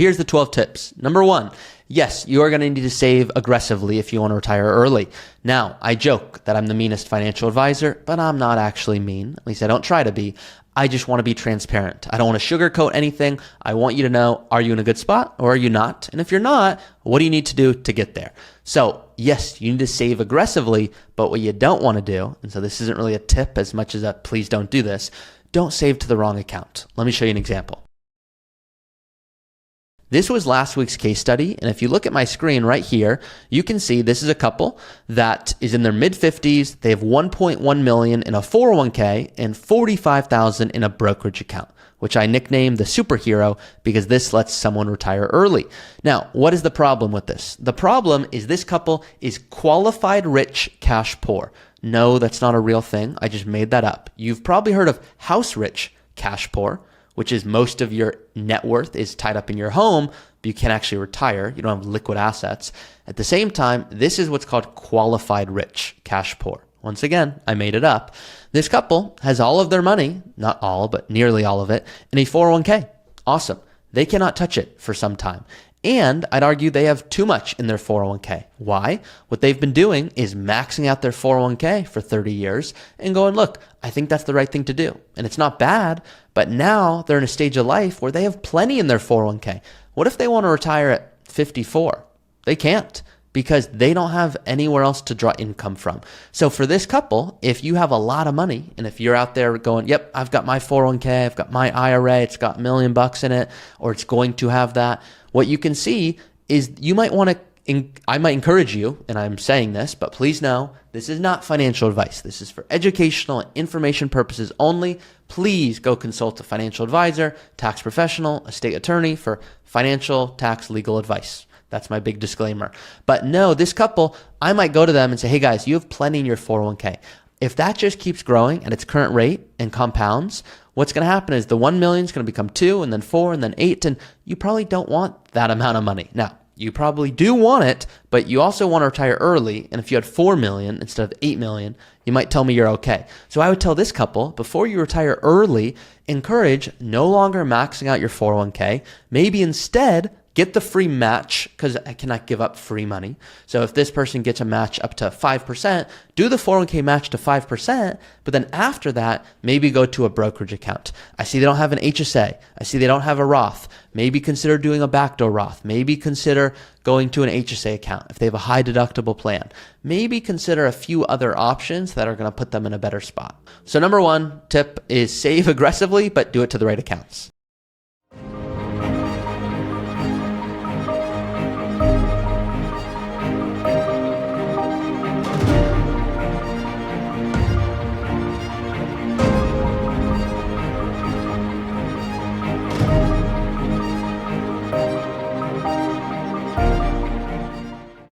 Here's the 12 tips. Number 1, yes, you are going to need to save aggressively if you want to retire early. Now, I joke that I'm the meanest financial advisor, but I'm not actually mean. At least I don't try to be. I just want to be transparent. I don't want to sugarcoat anything. I want you to know, are you in a good spot or are you not? And if you're not, what do you need to do to get there? So yes, you need to save aggressively, but what you don't want to do, and so this isn't really a tip as much as a please don't do this, don't save to the wrong account. Let me show you an example. This was last week's case study, and if you look at my screen right here, you can see this is a couple that is in their mid-50s. They have $1.1 million in a 401k and $45,000 in a brokerage account, which I nicknamed the superhero because this lets someone retire early. Now, what is the problem with this? The problem is this couple is qualified rich, cash poor. No, that's not a real thing. I just made that up. You've probably heard of house rich, cash poor, which is most of your net worth is tied up in your home, but you can't actually retire. You don't have liquid assets. At the same time, this is what's called qualified rich, cash poor. Once again, I made it up. This couple has all of their money, not all, but nearly all of it, in a 401k. Awesome. They cannot touch it for some time. And I'd argue they have too much in their 401k. Why? What they've been doing is maxing out their 401k for 30 years and going, look, I think that's the right thing to do. And it's not bad, but now they're in a stage of life where they have plenty in their 401k. What if they want to retire at 54? They can't, because they don't have anywhere else to draw income from. So for this couple, if you have a lot of money and if you're out there going, yep, I've got my 401k, I've got my IRA, it's got $1 million in it, or it's going to have that, what you can see is you might want to, I might encourage you, and I'm saying this, but please know, this is not financial advice. This is for educational and information purposes only. Please go consult a financial advisor, tax professional, a state attorney for financial, tax, legal advice. That's my big disclaimer. But no, this couple, I might go to them and say, hey guys, you have plenty in your 401k. If that just keeps growing at its current rate and compounds, what's going to happen is the 1 million is going to become 2 and then 4 and then 8, and you probably don't want that amount of money. Now, you probably do want it, but you also want to retire early. And if you had 4 million instead of 8 million, you might tell me you're okay. So I would tell this couple, before you retire early, encourage no longer maxing out your 401k. Maybe instead, get the free match, because I cannot give up free money. So if this person gets a match up to 5%, do the 401k match to 5%, but then after that, maybe go to a brokerage account. I see they don't have an HSA. I see they don't have a Roth. Maybe consider doing a backdoor Roth. Maybe consider going to an HSA account if they have a high deductible plan. Maybe consider a few other options that are going to put them in a better spot. So number 1 tip is save aggressively, but do it to the right accounts.